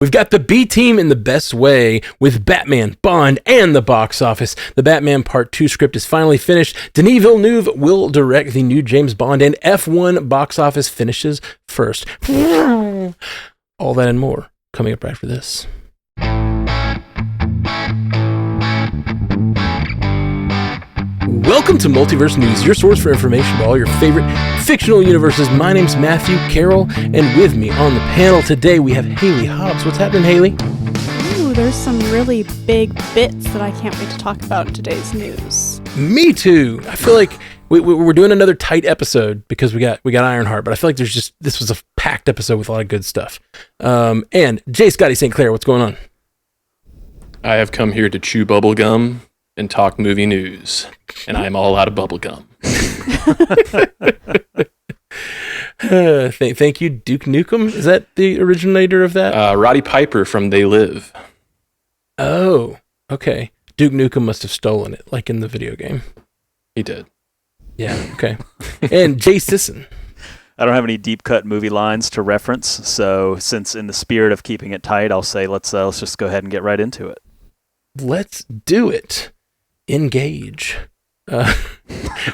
We've got the B team in the best way with Batman, Bond, and the box office. The Batman Part 2 script is finally finished. Denis Villeneuve will direct the new James Bond, and F1 box office finishes first. All that and more coming up after this. Welcome to Multiverse News, your source for information about all your favorite fictional universes. My name's Matthew Carroll, and with me on the panel today we have Haley Hobbs. What's happening, Haley? Ooh, there's some really big bits that I can't wait to talk about in today's news. Me too. I feel like we're doing another tight episode because we got Ironheart, but I feel like this was a packed episode with a lot of good stuff. And J. Scotty St. Clair, what's going on? I have come here to chew bubble gum and talk movie news, and I'm all out of bubble gum. Thank you, Duke Nukem. Is that the originator of that? Roddy Piper from They Live. Oh, okay. Duke Nukem must have stolen it, like in the video game. He did. Yeah, okay. And Jay Sisson. I don't have any deep cut movie lines to reference, so since in the spirit of keeping it tight, I'll say let's just go ahead and get right into it. Let's do it. Engage.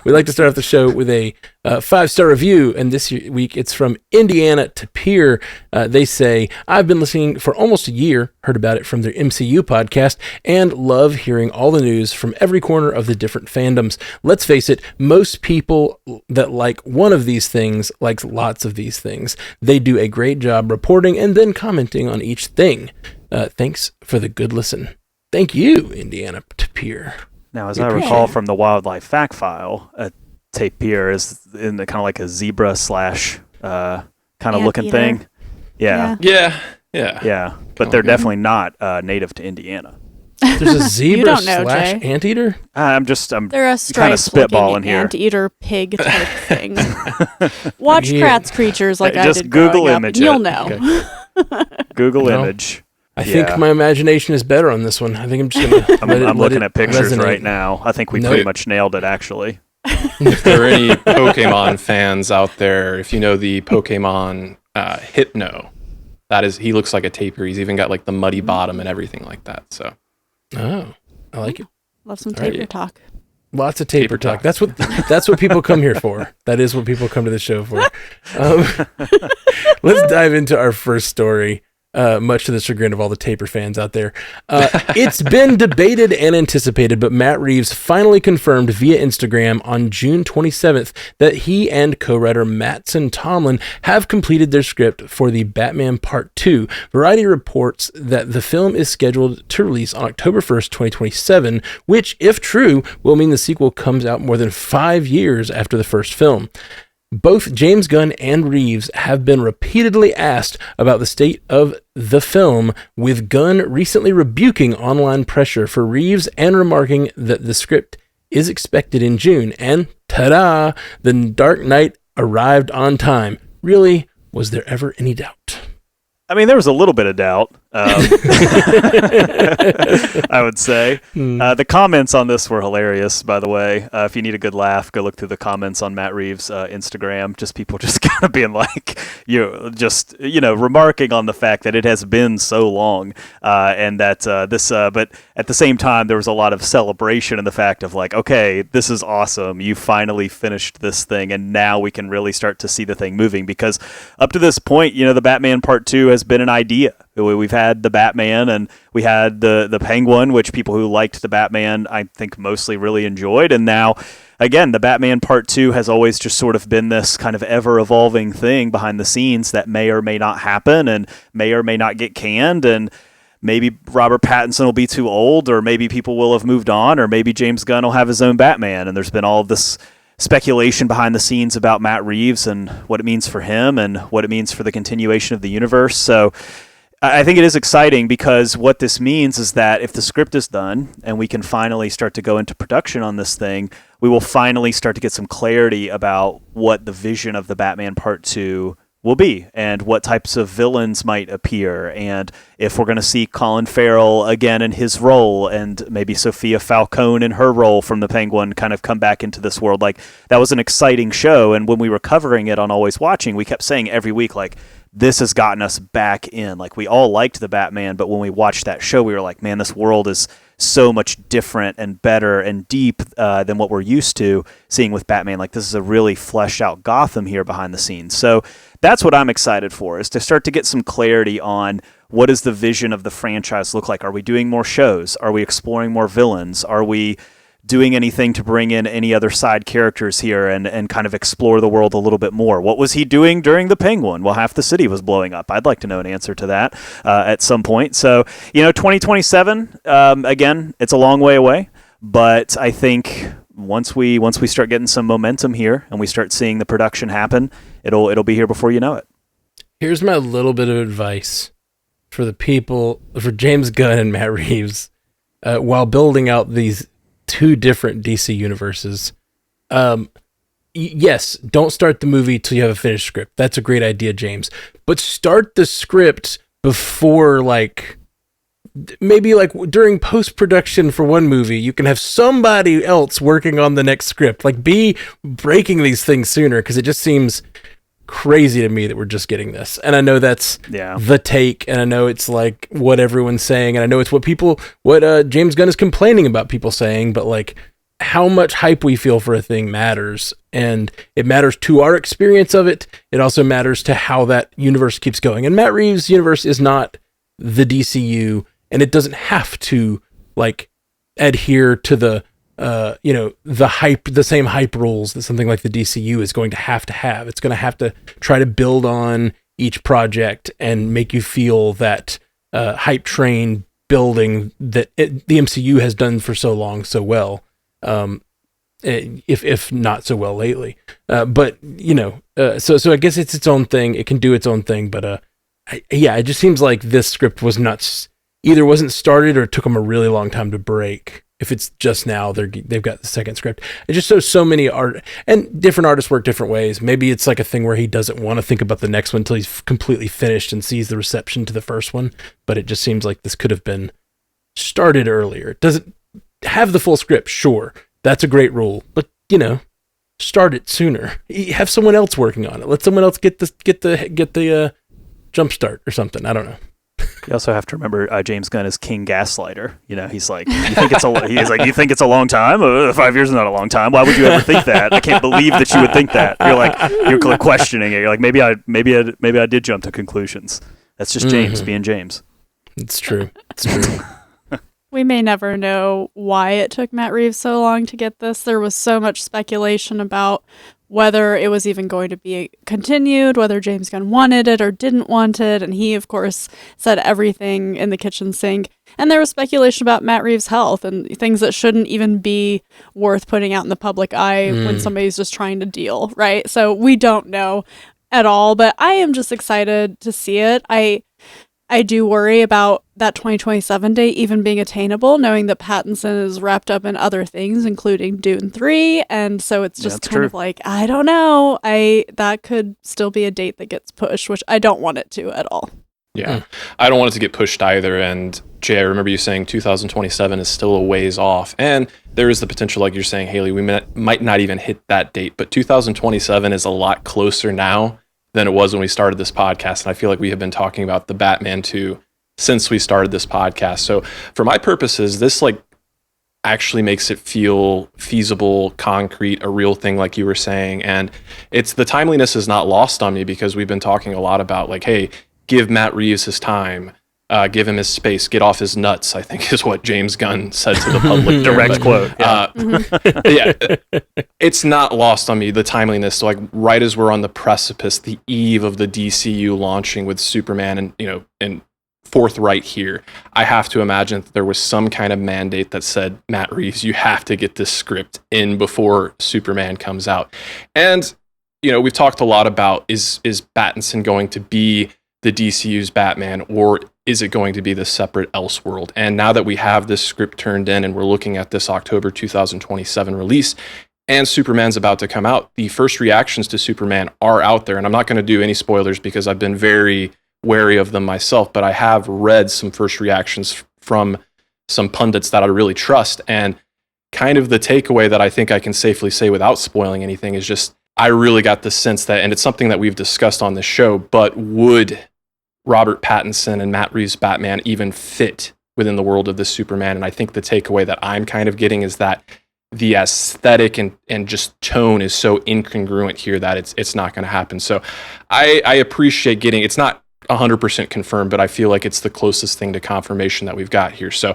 We like to start off the show with a 5-star review, and this week it's from Indiana to Pier. They say, I've been listening for almost a year, heard about it from their MCU podcast, and love hearing all the news from every corner of the different fandoms. Let's face it, most people that like one of these things likes lots of these things. They do a great job reporting and then commenting on each thing. Thanks for the good listen. Thank you, Indiana to Pier. Now, as I recall from the Wildlife Fact File, a tapir is in the kind of like a zebra slash kind of looking thing. Yeah. But they're definitely not native to Indiana. There's a zebra Jay. anteater? I'm they're a kind of spitballing here. Anteater pig type thing. Watch Kratz Creatures like I just did Google growing image up, and it. you'll know. Okay. Google image. I think my imagination is better on this one. I think I'm just going to I'm looking at pictures right now. I think we pretty much nailed it, actually. If there are any Pokemon fans out there, if you know the Pokemon Hypno, he looks like a tapir. He's even got like the muddy bottom and everything like that. So, I like it. Love some tapir talk. Lots of tapir talk. That's what people come here for. That is what people come to the show for. Let's dive into our first story. Much to the chagrin of all the tapir fans out there. It's been debated and anticipated, but Matt Reeves finally confirmed via Instagram on June 27th that he and co-writer Mattson Tomlin have completed their script for the Batman Part 2. Variety reports that the film is scheduled to release on October 1st, 2027, which, if true, will mean the sequel comes out more than 5 years after the first film. Both James Gunn and Reeves have been repeatedly asked about the state of the film, with Gunn recently rebuking online pressure for Reeves and remarking that the script is expected in June. And ta-da! The Dark Knight arrived on time. Really, was there ever any doubt? I mean, there was a little bit of doubt, I would say. The comments on this were hilarious, by the way. If you need a good laugh, go look through the comments on Matt Reeves' Instagram. Just people just kind of being like, remarking on the fact that it has been so long, and that but at the same time, there was a lot of celebration in the fact of like, okay, this is awesome. You finally finished this thing, and now we can really start to see the thing moving. Because up to this point, the Batman Part 2 has been an idea. We've had the Batman and we had the Penguin, which people who liked the Batman, I think, mostly really enjoyed. And now, again, the Batman Part 2 has always just sort of been this kind of ever-evolving thing behind the scenes that may or may not happen and may or may not get canned. And maybe Robert Pattinson will be too old, or maybe people will have moved on, or maybe James Gunn will have his own Batman. And there's been all of this speculation behind the scenes about Matt Reeves and what it means for him and what it means for the continuation of the universe. So I think it is exciting, because what this means is that if the script is done and we can finally start to go into production on this thing, we will finally start to get some clarity about what the vision of the Batman Part 2 will be and what types of villains might appear, and if we're going to see Colin Farrell again in his role, and maybe Sophia Falcone in her role from the Penguin kind of come back into this world. Like, that was an exciting show, and when we were covering it on Always Watching, we kept saying every week, like, this has gotten us back in. Like, we all liked the Batman, but when we watched that show, we were like, man, this world is so much different and better and deep than what we're used to seeing with Batman. Like, this is a really fleshed out Gotham here behind the scenes. So that's what I'm excited for, is to start to get some clarity on what does the vision of the franchise look like. Are we doing more shows? Are we exploring more villains? Are we doing anything to bring in any other side characters here and kind of explore the world a little bit more? What was he doing during the Penguin? Well, half the city was blowing up. I'd like to know an answer to that at some point. So, 2027, again, it's a long way away, but I think once we start getting some momentum here and we start seeing the production happen, it'll be here before you know it. Here's my little bit of advice for James Gunn and Matt Reeves, while building out these two different DC universes. Yes, don't start the movie till you have a finished script. That's a great idea, James. But start the script before, maybe during post-production for one movie, you can have somebody else working on the next script. Be breaking these things sooner, because it just seems crazy to me that we're just getting this. And I know that's the take, and I know it's what everyone's saying, and I know it's what James Gunn is complaining about people saying, but how much hype we feel for a thing matters, and it matters to our experience of it. It also matters to how that universe keeps going. And Matt Reeves' universe is not the DCU, and it doesn't have to adhere to the the same hype rules that something like the DCU is going to have. It's going to have to try to build on each project and make you feel that hype train building that the MCU has done for so long so well, if not so well lately. But so I guess it's its own thing. It can do its own thing, but it just seems like this script wasn't started, or it took them a really long time to break. If it's just now they've got the second script. It just shows so many and different artists work different ways. Maybe it's a thing where he doesn't want to think about the next one until he's completely finished and sees the reception to the first one. But it just seems like this could have been started earlier. It doesn't have the full script, sure. That's a great rule. But start it sooner. Have someone else working on it. Let someone else get the jump start or something. I don't know. You also have to remember James Gunn is King Gaslighter. He's like, you think it's a long time? 5 years is not a long time. Why would you ever think that? I can't believe that you would think that. You're questioning it. You're like, maybe I did jump to conclusions. That's just James being James. It's true. We may never know why it took Matt Reeves so long to get this. There was so much speculation about whether it was even going to be continued, whether James Gunn wanted it or didn't want it, and he, of course, said everything in the kitchen sink. And there was speculation about Matt Reeves' health and things that shouldn't even be worth putting out in the public eye when somebody's just trying to deal, right? So we don't know at all, but I am just excited to see it. I do worry about that 2027 date even being attainable, knowing that Pattinson is wrapped up in other things, including Dune 3. And so it's just kind of I don't know. That could still be a date that gets pushed, which I don't want it to at all. Yeah, I don't want it to get pushed either. And Jay, I remember you saying 2027 is still a ways off. And there is the potential, like you're saying, Haley, we might not even hit that date. But 2027 is a lot closer now than it was when we started this podcast. And I feel like we have been talking about the Batman 2 since we started this podcast. So for my purposes, this actually makes it feel feasible, concrete, a real thing, like you were saying. And it's the timeliness is not lost on me, because we've been talking a lot about hey, give Matt Reeves his time, give him his space, get off his nuts, I think is what James Gunn said to the public. Direct quote. It's not lost on me, the timeliness. So right as we're on the precipice, the eve of the DCU launching with Superman and forthright here, I have to imagine that there was some kind of mandate that said, Matt Reeves, you have to get this script in before Superman comes out. And, we've talked a lot about, is Pattinson going to be the DCU's Batman, or is it going to be the separate Elseworld? And now that we have this script turned in and we're looking at this October 2027 release, and Superman's about to come out, the first reactions to Superman are out there. And I'm not going to do any spoilers because I've been very wary of them myself, but I have read some first reactions from some pundits that I really trust. And kind of the takeaway that I think I can safely say without spoiling anything is just, I really got the sense that, and it's something that we've discussed on this show, but would Robert Pattinson and Matt Reeves' Batman even fit within the world of this Superman? And I think the takeaway that I'm kind of getting is that the aesthetic and just tone is so incongruent here that it's not going to happen. So I appreciate getting, it's not 100% confirmed, but I feel like it's the closest thing to confirmation that we've got here. So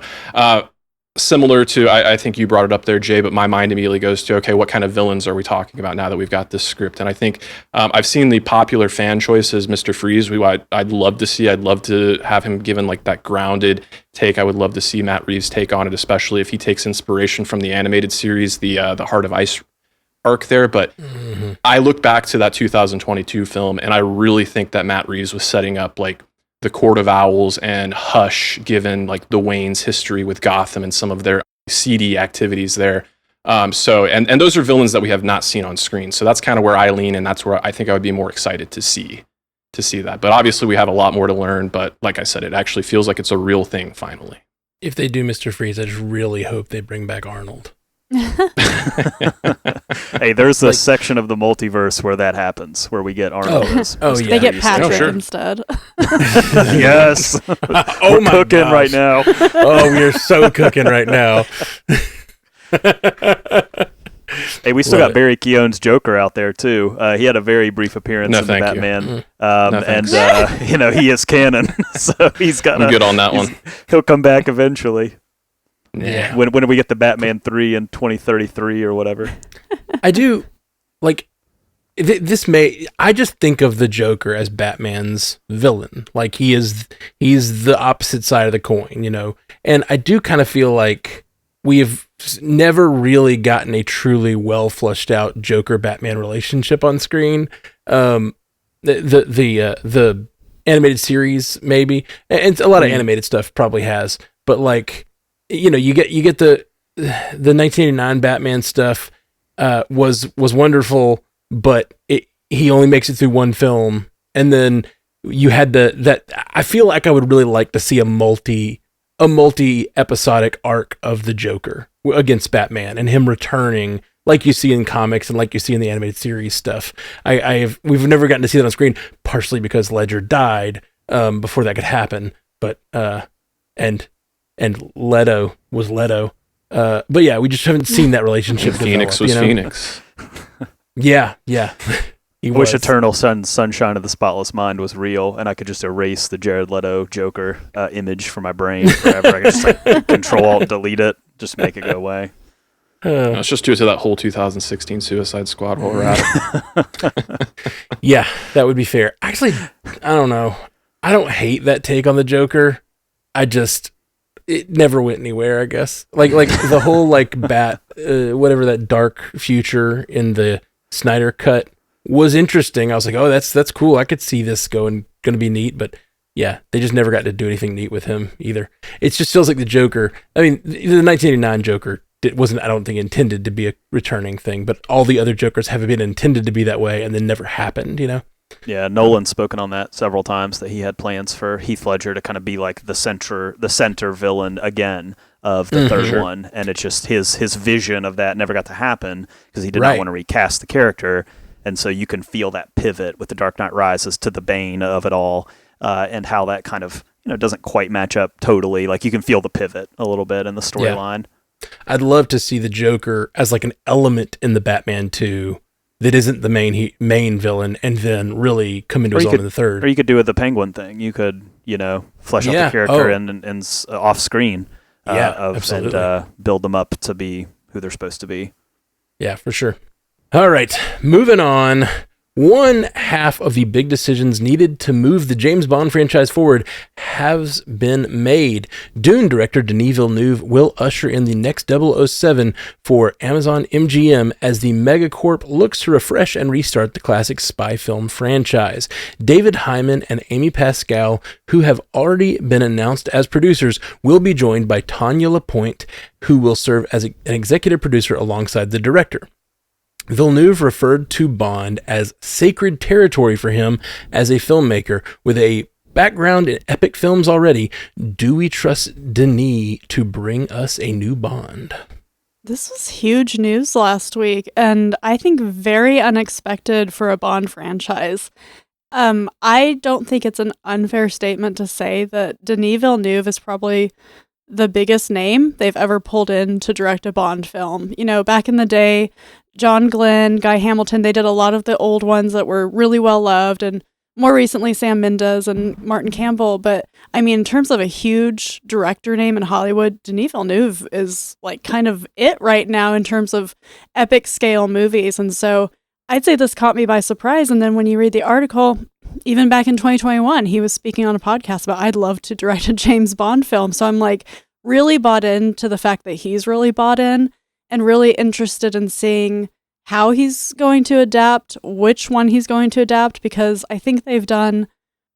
similar to, I think you brought it up there, Jay, but my mind immediately goes to, okay, what kind of villains are we talking about now that we've got this script? And I think I've seen the popular fan choices, Mr. Freeze, who I'd love to see. I'd love to have him given like that grounded take. I would love to see Matt Reeves take on it, especially if he takes inspiration from the animated series, the Heart of Ice arc there. But I look back to that 2022 film, and I really think that Matt Reeves was setting up like the Court of Owls and Hush, given like the Wayne's history with Gotham and some of their seedy activities there. So those are villains that we have not seen on screen. So that's kind of where I lean, and that's where I think I would be more excited to see that. But obviously we have a lot more to learn, but like I said, it actually feels like it's a real thing finally. If they do Mr. Freeze, I just really hope they bring back Arnold. Hey, there's a section of the multiverse where that happens, where we get Arnold. Yeah. They get Patrick instead. Yes. Oh, we're cooking right now. Oh, we are so cooking right now. Hey, we still got Barry Keoghan's Joker out there too. He had a very brief appearance in the Batman, he is canon, so he's got. I'm good on that one. He'll come back eventually. Yeah. When do we get the Batman 3 in 2033 or whatever? I do like I just think of the Joker as Batman's villain. Like he's the opposite side of the coin, And I do kind of feel like we've never really gotten a truly well fleshed out Joker Batman relationship on screen. The animated series maybe, and a lot of animated stuff probably has, but like. You get the 1989 Batman stuff was wonderful, but he only makes it through one film, and then you had that. I feel like I would really like to see a multi episodic arc of the Joker against Batman and him returning, like you see in comics and like you see in the animated series stuff. We've never gotten to see that on screen, partially because Ledger died before that could happen, but and Leto was Leto. But yeah, we just haven't seen that relationship develop. Phoenix was Phoenix. Yeah. I wish Eternal Sunshine of the Spotless Mind was real, and I could just erase the Jared Leto Joker image from my brain forever. I could just Control-Alt-Delete it, just make it go away. Let's just do it to that whole 2016 Suicide Squad while we're at it. Yeah, that would be fair. Actually, I don't know. I don't hate that take on the Joker. It never went anywhere, I guess. Like the whole whatever that dark future in the Snyder cut was interesting. I was like, oh, that's cool. I could see this going to be neat, but yeah, they just never got to do anything neat with him either. It just feels like the Joker. I mean, the 1989 Joker wasn't, I don't think, intended to be a returning thing, but all the other Jokers have been intended to be that way and then never happened, Yeah, Nolan's spoken on that several times, that he had plans for Heath Ledger to kind of be like the center villain again of the third one, and it's just his vision of that never got to happen because he did not want to recast the character, and so you can feel that pivot with The Dark Knight Rises to the Bane of it all, and how that kind of doesn't quite match up totally. Like you can feel the pivot a little bit in the storyline. Yeah. I'd love to see the Joker as like an element in the Batman 2 that isn't the main villain, and then really come into his own in the third. Or you could do it the Penguin thing. You could, flesh out the character and off screen, absolutely, and build them up to be who they're supposed to be. Yeah, for sure. All right, moving on. One half of the big decisions needed to move the James Bond franchise forward has been made. Dune director Denis Villeneuve will usher in the next 007 for Amazon MGM as the megacorp looks to refresh and restart the classic spy film franchise. David Hyman and Amy Pascal, who have already been announced as producers, will be joined by Tanya Lapointe, who will serve as an executive producer alongside the director. Villeneuve referred to Bond as sacred territory for him as a filmmaker. With a background in epic films already, do we trust Denis to bring us a new Bond? This was huge news last week, and I think very unexpected for a Bond franchise. I don't think it's an unfair statement to say that Denis Villeneuve is probably the biggest name they've ever pulled in to direct a Bond film. You know, back in the day, John Glenn, Guy Hamilton, they did a lot of the old ones that were really well loved, and more recently Sam Mendes and Martin Campbell. But I mean, in terms of a huge director name in Hollywood, Denis Villeneuve is like kind of it right now in terms of epic scale movies. And so I'd say this caught me by surprise. And then when you read the article, even back in 2021, he was speaking on a podcast about, I'd love to direct a James Bond film. So I'm like really bought into the fact that he's really bought in and really interested in seeing how he's going to adapt, which one he's going to adapt, because I think they've done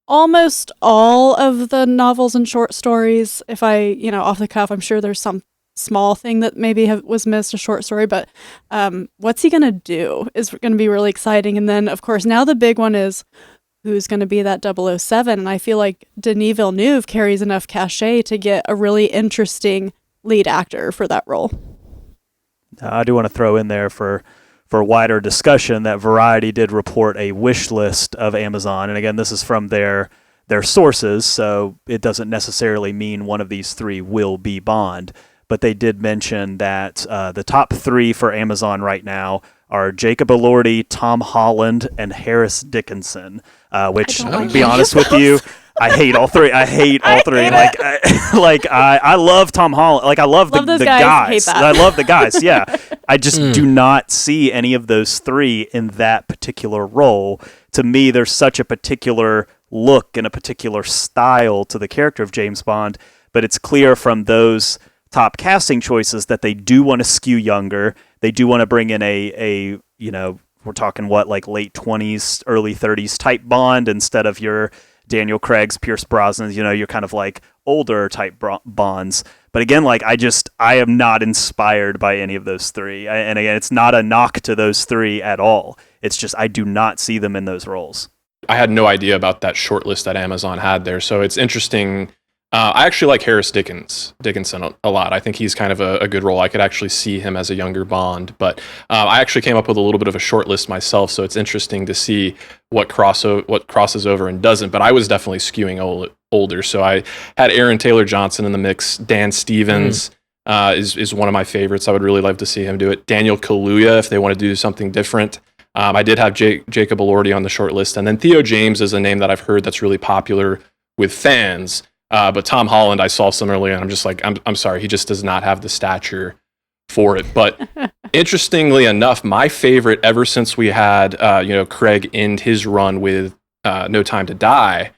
almost all of the novels and short stories. If I, off the cuff, I'm sure there's some small thing that maybe was missed, a short story, but what's he going to do is going to be really exciting. And then, of course, now the big one is who's going to be that 007. And I feel like Denis Villeneuve carries enough cachet to get a really interesting lead actor for that role. I do want to throw in there for wider discussion that Variety did report a wish list of Amazon. And again, this is from their sources, so it doesn't necessarily mean one of these three will be Bond. But they did mention that the top three for Amazon right now are Jacob Elordi, Tom Holland, and Harris Dickinson, which, I'll be honest with you, I hate all three. I hate all three. I love Tom Holland. Like, I love the guys. I love the guys. Yeah. I just do not see any of those three in that particular role. To me, there's such a particular look and a particular style to the character of James Bond, but it's clear from those top casting choices that they do want to skew younger. They do want to bring in a we're talking like late 20s, early 30s type Bond instead of your Daniel Craig's, Pierce Brosnan's, you're kind of like older type Bonds. But again, I am not inspired by any of those three. And again, it's not a knock to those three at all. It's just I do not see them in those roles. I had no idea about that short list that Amazon had there. So it's interesting. I actually like Harris Dickinson a lot. I think he's kind of a good role. I could actually see him as a younger Bond. But I actually came up with a little bit of a short list myself, so it's interesting to see what crosses over and doesn't. But I was definitely skewing older. So I had Aaron Taylor Johnson in the mix. Dan Stevens is one of my favorites. I would really love to see him do it. Daniel Kaluuya, if they want to do something different. I did have Jacob Elordi on the short list. And then Theo James is a name that I've heard that's really popular with fans. But Tom Holland, I saw similarly, and I'm just like, I'm sorry, he just does not have the stature for it. But interestingly enough, my favorite ever since we had, Craig end his run with No Time to Die,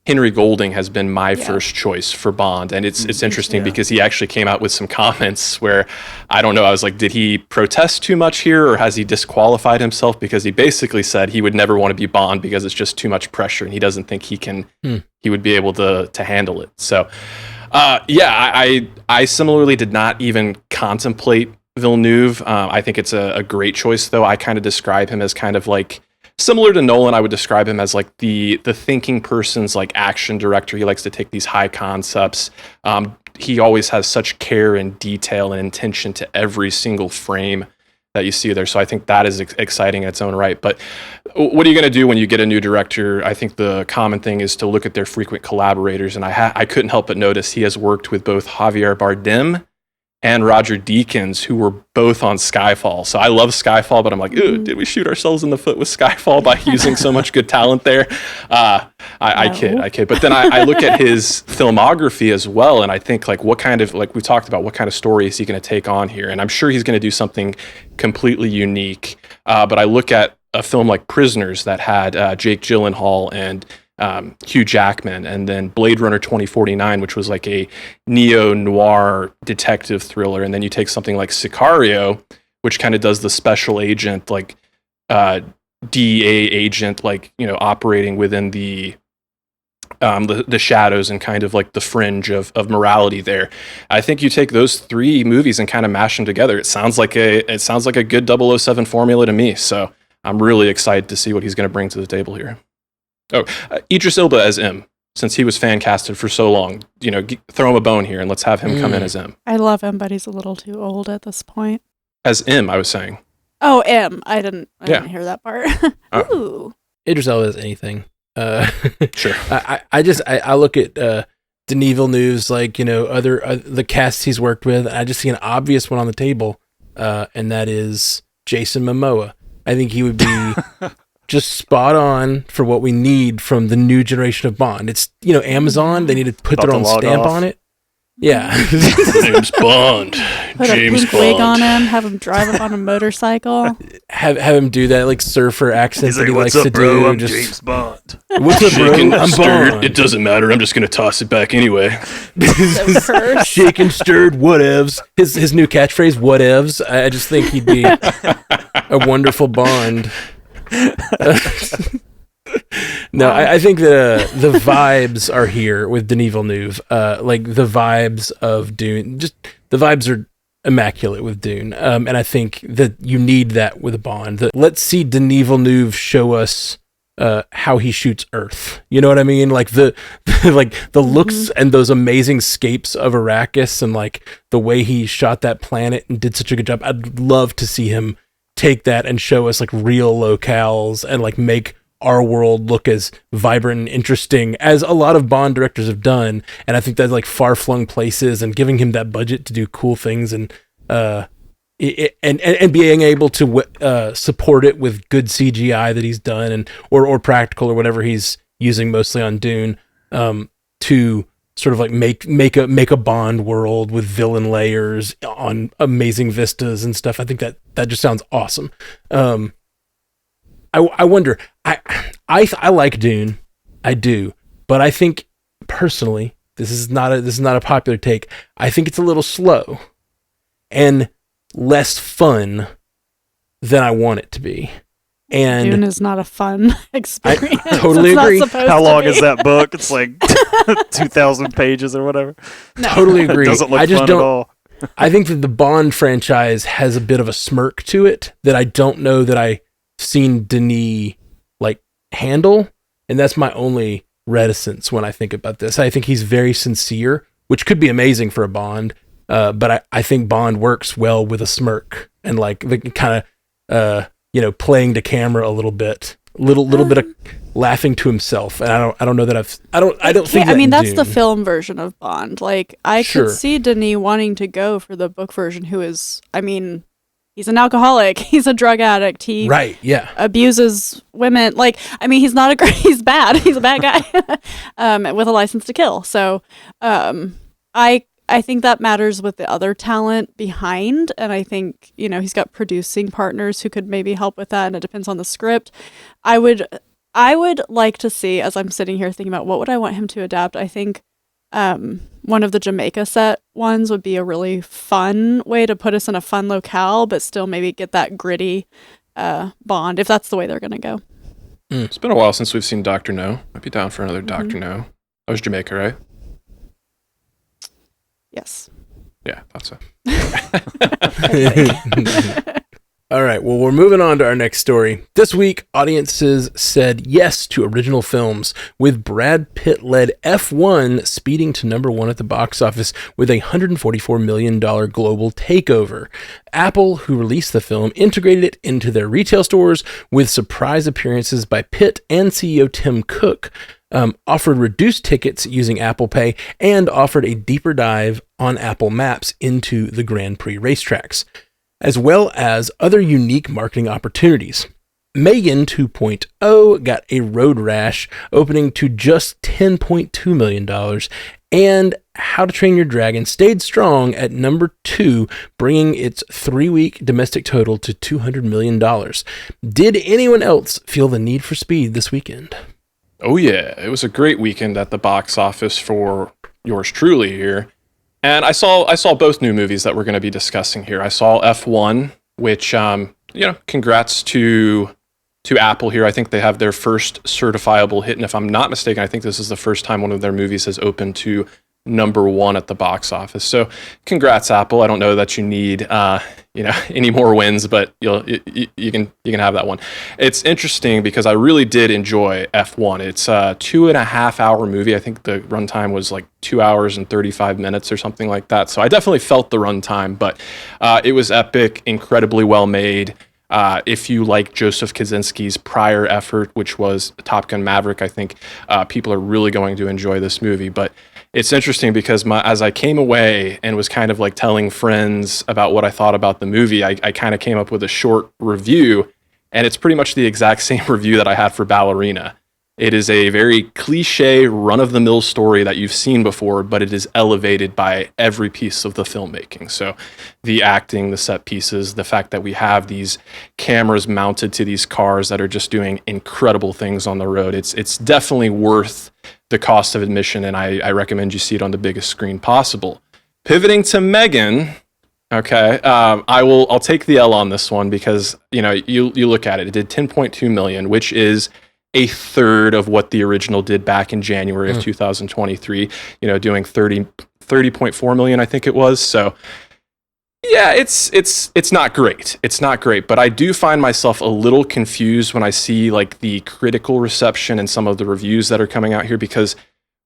Henry Golding has been my first choice for Bond. And it's interesting because he actually came out with some comments where, I don't know, I was like, did he protest too much here or has he disqualified himself? Because he basically said he would never want to be Bond because it's just too much pressure and he doesn't think he would be able to handle it. So, I similarly did not even contemplate Villeneuve. I think it's a great choice, though. I kind of describe him as kind of like, similar to Nolan, I would describe him as like the thinking person's like action director. He likes to take these high concepts. He always has such care and detail and intention to every single frame that you see there. So I think that is exciting in its own right. But what are you going to do when you get a new director? I think the common thing is to look at their frequent collaborators. And I couldn't help but notice he has worked with both Javier Bardem and Roger Deakins, who were both on Skyfall. So I love Skyfall, but I'm like, ooh, did we shoot ourselves in the foot with Skyfall by using so much good talent there? I kid. But then I look at his filmography as well, and I think like what kind of, like we talked about, what kind of story is he going to take on here? And I'm sure he's going to do something completely unique. But I look at a film like Prisoners that had Jake Gyllenhaal and Hugh Jackman, and then Blade Runner 2049, which was like a neo-noir detective thriller. And then you take something like Sicario, which kind of does the special agent, like DEA agent, like, operating within the shadows and kind of like the fringe of morality there. I think you take those three movies and kind of mash them together. It sounds like a good 007 formula to me. So I'm really excited to see what he's going to bring to the table here. Oh, Idris Elba as M. since he was fan casted for so long, throw him a bone here and let's have him come in as M. I love him, but he's a little too old at this point. As M, I was saying. Oh, M. I didn't hear that part. Ooh. Idris Elba is anything. Sure. I look at Denis Villeneuve's other the casts he's worked with. I just see an obvious one on the table, and that is Jason Momoa. I think he would be just spot on for what we need from the new generation of Bond. It's Amazon. They need to put their own stamp on it. Yeah. James Bond. Put James a pink wig on him, have him drive up on a motorcycle. Have him do that surfer accent that he likes to bro? do. I'm James Bond. What's up, bro? Shaken, I'm stirred. Bond. It doesn't matter. I'm just going to toss it back anyway. Shaken, stirred, whatevs. His new catchphrase, whatevs. I just think he'd be a wonderful Bond. No, I think that the vibes are here with Denis Villeneuve. The vibes of Dune, just the vibes are immaculate with Dune. And I think that you need that with a Bond. Let's see Denis Villeneuve show us how he shoots Earth. You know what I mean? Like the looks and those amazing scapes of Arrakis and the way he shot that planet and did such a good job. I'd love to see him take that and show us real locales and make our world look as vibrant and interesting as a lot of Bond directors have done. And I think that's far-flung places and giving him that budget to do cool things and being able to support it with good CGI that he's done and or practical or whatever he's using mostly on Dune to sort of make a Bond world with villain layers on amazing vistas and stuff. I think that just sounds awesome. I wonder. I like Dune, I do, but I think personally, this is not a popular take. I think it's a little slow and less fun than I want it to be. And Dune is not a fun experience. I totally agree. How long is that book? It's 2,000 pages or whatever. No. Totally agree. It doesn't look I just fun don't. at all. I think that the Bond franchise has a bit of a smirk to it that I don't know that I've seen Denis handle, and that's my only reticence when I think about this. I think he's very sincere, which could be amazing for a Bond, but I think Bond works well with a smirk and the kind of playing to camera a little bit of laughing to himself. And I don't know that I don't think that that's Dune. the film version of Bond. I Sure. could see Denis wanting to go for the book version, who is, he's an alcoholic. He's a drug addict. He abuses women. He's not he's bad. He's a bad guy with a license to kill. So I think that matters with the other talent behind. And I think, he's got producing partners who could maybe help with that. And it depends on the script. I would like to see, as I'm sitting here thinking about what would I want him to adapt, I think one of the Jamaica set ones would be a really fun way to put us in a fun locale, but still maybe get that gritty Bond, if that's the way they're going to go. It's been a while since we've seen Dr. No. I'd be down for another Dr. No. That was Jamaica, right? Yes. Yeah, thought so. All right, well, we're moving on to our next story. This week, audiences said yes to original films, with Brad Pitt-led F1 speeding to number one at the box office with a $144 million global takeover. Apple, who released the film, integrated it into their retail stores with surprise appearances by Pitt and CEO Tim Cook, offered reduced tickets using ApplePay, and offered a deeper dive on Apple Maps into the Grand Prix racetracks, as well as other unique marketing opportunities. Megan 2.0 got a road rash, opening to just $10.2 million, and How to Train Your Dragon stayed strong at number 2, bringing its 3-week domestic total to $200 million. Did anyone else feel the need for speed this weekend? Oh yeah, it was a great weekend at the box office for yours truly here. And I saw both new movies that we're going to be discussing here. I saw F1, which congrats to Apple here. I think they have their first certifiable hit, and if I'm not mistaken, I think this is the first time one of their movies has opened to number 1 at the box office. So congrats, Apple. I don't know that you need any more wins, but you can have that one. It's interesting because I really did enjoy F1. It's a 2.5 hour movie. I think the runtime was like 2 hours and 35 minutes or something like that. So I definitely felt the runtime, but it was epic, incredibly well made. If you like Joseph Kosinski's prior effort, which was Top Gun Maverick, I think people are really going to enjoy this movie. But it's interesting because as I came away and was kind of like telling friends about what I thought about the movie, I kind of came up with a short review, and it's pretty much the exact same review that I had for Ballerina. It is a very cliche, run-of-the-mill story that you've seen before, but it is elevated by every piece of the filmmaking. So the acting, the set pieces, the fact that we have these cameras mounted to these cars that are just doing incredible things on the road. It's definitely worth the cost of admission, and I recommend you see it on the biggest screen possible. Pivoting to Megan, okay, I'll take the L on this one because you look at it. It did 10.2 million, which is a third of what the original did back in January of 2023. Doing 30.4 million, I think it was. So yeah, it's not great. It's not great, but I do find myself a little confused when I see like the critical reception and some of the reviews that are coming out here, because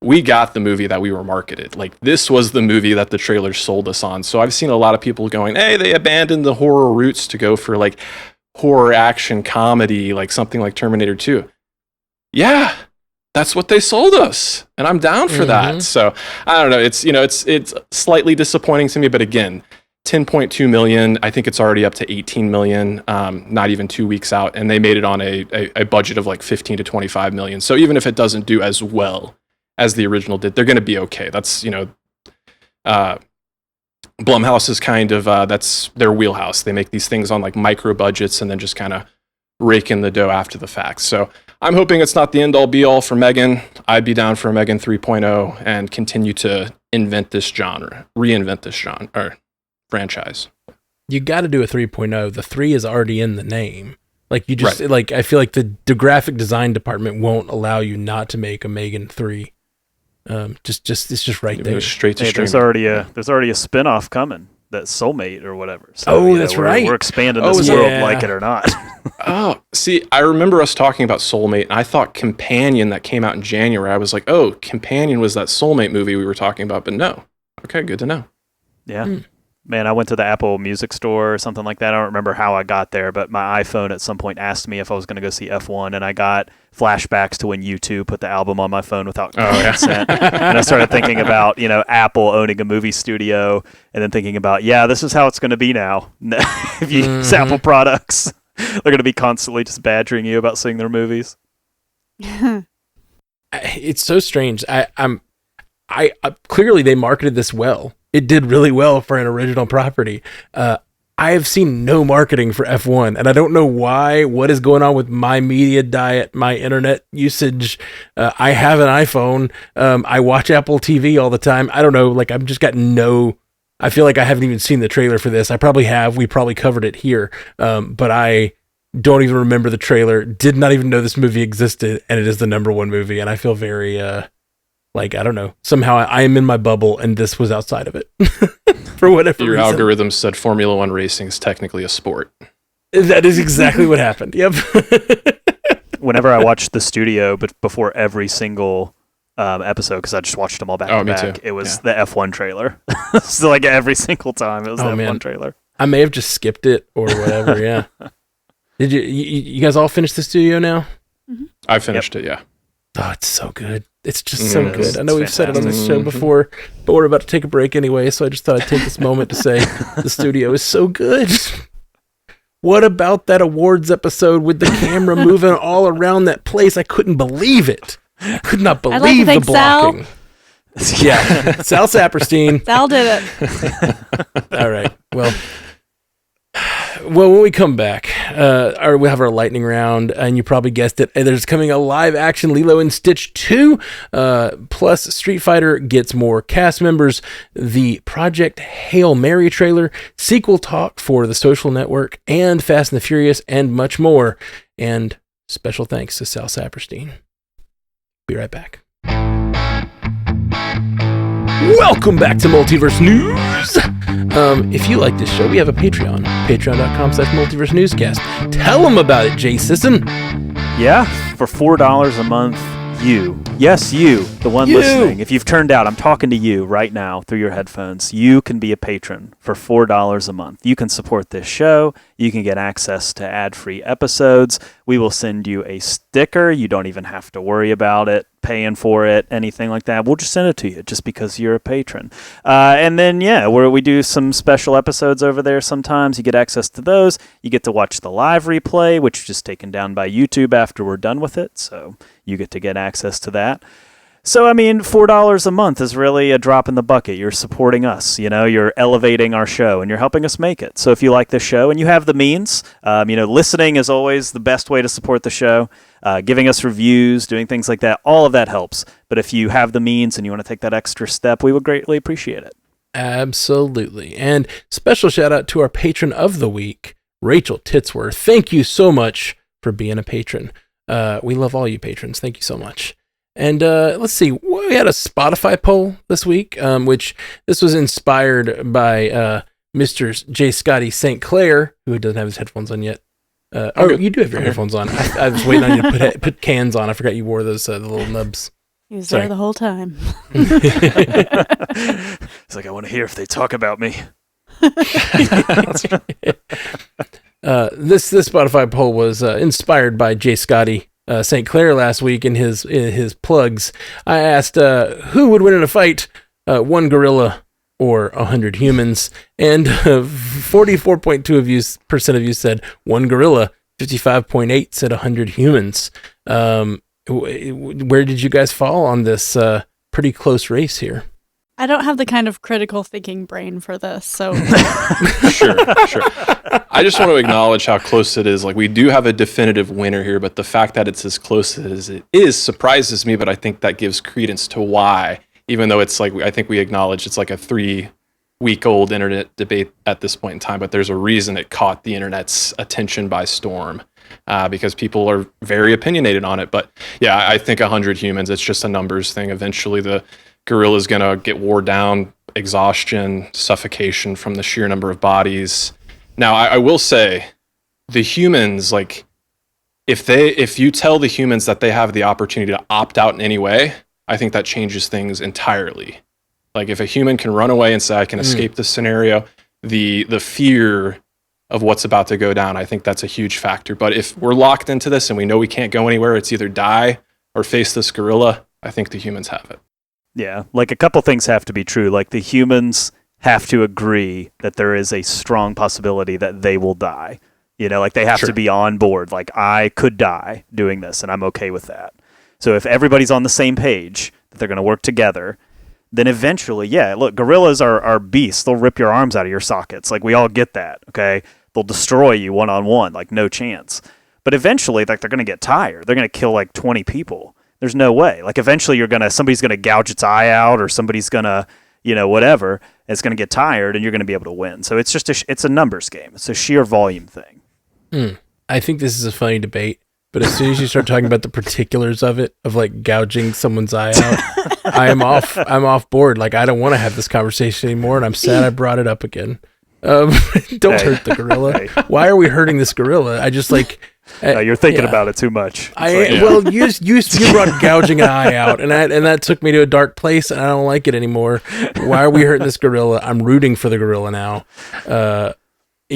we got the movie that we were marketed. Like, this was the movie that the trailer sold us on. So I've seen a lot of people going, hey, they abandoned the horror roots to go for like horror action comedy, like something like Terminator 2. Yeah, that's what they sold us, and I'm down for that. So I don't know. It's slightly disappointing to me, but again, 10.2 million. I think it's already up to 18 million, not even 2 weeks out, and they made it on a budget of like 15 to 25 million. So even if it doesn't do as well as the original did, they're going to be okay. That's Blumhouse is kind of that's their wheelhouse. They make these things on like micro budgets and then just kind of rake in the dough after the fact. So I'm hoping it's not the end all be all for Megan. I'd be down for a Megan 3.0 and continue to reinvent this genre or franchise. You got to do a 3.0. The 3 is already in the name. Like, you just like, I feel like the graphic design department won't allow you not to make a Megan 3. It's just right there. Straight to there's already a spin-off coming. That Soulmate or whatever. So, that's right. We're expanding this world, like it or not. Oh, see, I remember us talking about Soulmate, and I thought Companion that came out in January, I was like, oh, Companion was that Soulmate movie we were talking about, but no. Okay, good to know. Yeah. Man, I went to the Apple Music Store or something like that. I don't remember how I got there, but my iPhone at some point asked me if I was going to go see F1, and I got flashbacks to when U2 put the album on my phone without consent. And I started thinking about, Apple owning a movie studio, and then thinking about, this is how it's going to be now. If you use Apple products, they're going to be constantly just badgering you about seeing their movies. It's so strange. I clearly they marketed this well. It did really well for an original property. I have seen no marketing for F1, and I don't know why. What is going on with my media diet, my internet usage? I have an iPhone. I watch Apple TV all the time. I don't know. Like, I've just got I feel like I haven't even seen the trailer for this. I probably have. We probably covered it here. But I don't even remember the trailer. Did not even know this movie existed, and it is the #1 movie. And I feel very... I don't know. Somehow I am in my bubble, and this was outside of it for whatever Your reason. algorithm said Formula One racing is technically a sport. That is exactly what happened. Yep. Whenever I watched The Studio, but before every single episode, because I just watched them all back to back, it was the F1 trailer. So like every single time, it was the F1 trailer. I may have just skipped it or whatever. Yeah. Did you guys all finish The Studio now? Mm-hmm. I finished it. Yeah. Oh, it's so good. It's just so good. I know we've said it on this fantastic. show before, but we're about to take a break anyway, so I just thought I'd take this moment to say The Studio is so good. What about that awards episode with the camera moving all around that place? I couldn't believe it. I could not believe the blocking. Yeah, Sal Saperstein. Sal did it. All right. Well, when we come back, we'll have our lightning round, and you probably guessed it. There's coming a live-action Lilo and Stitch 2, plus Street Fighter gets more cast members, the Project Hail Mary trailer, sequel talk for The Social Network, and Fast and the Furious, and much more. And special thanks to Sal Saperstein. Be right back. Welcome back to Multiverse News. If you like this show, we have a Patreon, patreon.com/multiverse newscast. Tell them about it, Jay Sisson. Yeah, for $4 a month, you, the one listening, if you've turned out, I'm talking to you right now through your headphones, you can be a patron for $4 a month. You can support this show. You can get access to ad-free episodes. We will send you a sticker. You don't even have to worry about it, paying for it, anything like that. We'll just send it to you just because you're a patron. And then, where we do some special episodes over there sometimes. You get access to those. You get to watch the live replay, which is just taken down by YouTube after we're done with it. So you get to get access to that. So, I mean, $4 a month is really a drop in the bucket. You're supporting us, you're elevating our show and you're helping us make it. So if you like the show and you have the means, listening is always the best way to support the show. Giving us reviews, doing things like that, all of that helps. But if you have the means and you want to take that extra step, we would greatly appreciate it. Absolutely. And special shout out to our patron of the week, Rachel Titsworth. Thank you so much for being a patron. We love all you patrons. Thank you so much. And let's see, we had a Spotify poll this week, which this was inspired by Mr. J. Scotty St. Clair, who doesn't have his headphones on yet. You do have your headphones on. I was waiting on you to put cans on. I forgot you wore those the little nubs. He was there the whole time. It's like, I want to hear if they talk about me. This Spotify poll was inspired by J. Scotty St. Clair last week in his plugs. I asked who would win in a fight, one gorilla or 100 humans, and 44.2% of you said one gorilla, 55.8 said 100 humans. Where did you guys fall on this pretty close race here? I don't have the kind of critical thinking brain for this, so... Sure. I just want to acknowledge how close it is. Like, we do have a definitive winner here, but the fact that it's as close as it is surprises me, but I think that gives credence to why, even though it's like, I think we acknowledge it's like a 3-week-old internet debate at this point in time, but there's a reason it caught the internet's attention by storm, because people are very opinionated on it. But yeah, I think 100 humans, it's just a numbers thing. Eventually the gorilla's going to get wore down, exhaustion, suffocation from the sheer number of bodies. Now, I will say, the humans, like, if you tell the humans that they have the opportunity to opt out in any way, I think that changes things entirely. Like, if a human can run away and say, I can escape this scenario, the fear of what's about to go down, I think that's a huge factor. But if we're locked into this and we know we can't go anywhere, it's either die or face this gorilla, I think the humans have it. Yeah, like a couple things have to be true. Like, the humans have to agree that there is a strong possibility that they will die. Like, they have to be on board. Like, I could die doing this, and I'm okay with that. So if everybody's on the same page, that they're going to work together, then eventually, look, gorillas are beasts. They'll rip your arms out of your sockets. Like, we all get that, okay? They'll destroy you one-on-one, like, no chance. But eventually, like, they're going to get tired. They're going to kill, like, 20 people. There's no way. Like, eventually somebody's going to gouge its eye out, or somebody's going to, whatever. It's going to get tired, and you're going to be able to win. So it's just it's a numbers game. It's a sheer volume thing. I think this is a funny debate, but as soon as you start talking about the particulars of it, of like gouging someone's eye out, I'm off board. Like, I don't want to have this conversation anymore, and I'm sad I brought it up again. Don't hurt the gorilla. Why are we hurting this gorilla? I just like... No, you're thinking about it too much. Well, you brought gouging an eye out, and that took me to a dark place, and I don't like it anymore. Why are we hurting this gorilla? I'm rooting for the gorilla now.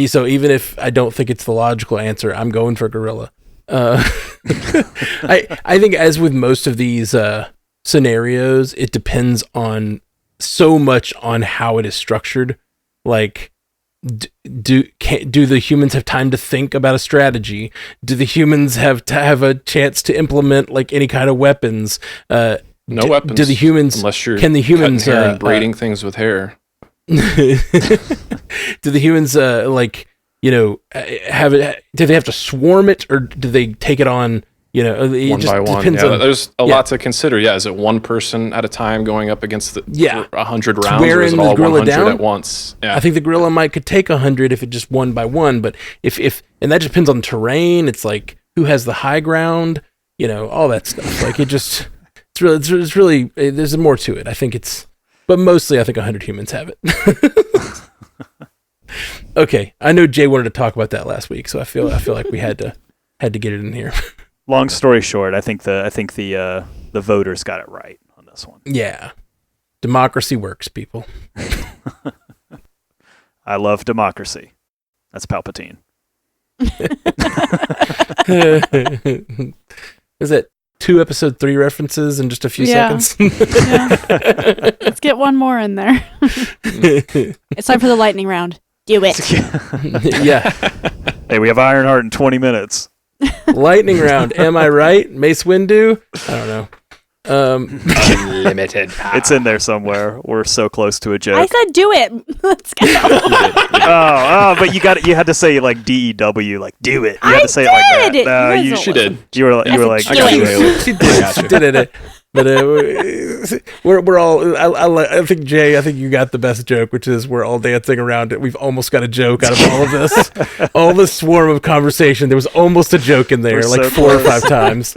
So even if I don't think it's the logical answer, I'm going for gorilla. I think, as with most of these scenarios, it depends on so much on how it is structured. Like, do the humans have time to think about a strategy? Do the humans have to have a chance to implement like any kind of weapons? No weapons. Do the humans? Unless you're can the humans cutting hair and braiding things with hair? Do the humans have it? Do they have to swarm it, or do they take it on? One by one. Yeah, there's a lot to consider. Yeah, is it one person at a time going up against 100 rounds, or is it all 100 at once? Yeah. I think the gorilla could take 100 if it just one by one, but if and that just depends on terrain. It's like, who has the high ground, all that stuff. Like, it's really there's more to it. But mostly I think 100 humans have it. Okay, I know Jay wanted to talk about that last week, so I feel like we had to get it in here. Long story short, I think the voters got it right on this one. Yeah, democracy works, people. I love democracy. That's Palpatine. Is it 2 episode 3 references in just a few seconds? Yeah. Let's get one more in there. It's time for the lightning round. Do it. Yeah. Hey, we have Ironheart in 20 minutes. Lightning round. Am I right? Mace Windu? I don't know. Unlimited power. It's in there somewhere. We're so close to a joke. I said do it. Let's go. But you had to say like DEW, like do it. You had to say it like that. No, She did. You were like, I got you, Haley. She did it. But we're all. I think Jay. I think you got the best joke, which is we're all dancing around it. We've almost got a joke out of all of this. All this swarm of conversation. There was almost a joke in there, We're like so 4 or close. 5 times.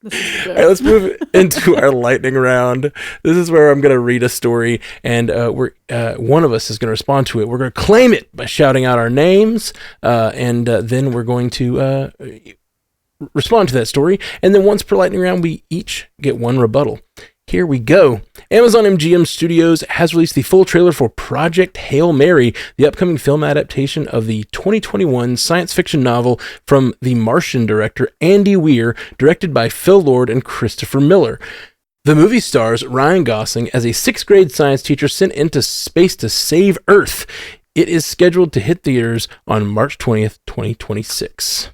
All right, let's move into our lightning round. This is where I'm going to read a story, and one of us is going to respond to it. We're going to claim it by shouting out our names, and then we're going to respond to that story. And then once per lightning round, we each get 1 rebuttal. Here we go. Amazon MGM Studios has released the full trailer for Project Hail Mary, the upcoming film adaptation of the 2021 science fiction novel from The Martian director Andy Weir, directed by Phil Lord and Christopher Miller. The movie stars Ryan Gosling as a 6th grade science teacher sent into space to save Earth. It is scheduled to hit theaters on March 20th, 2026.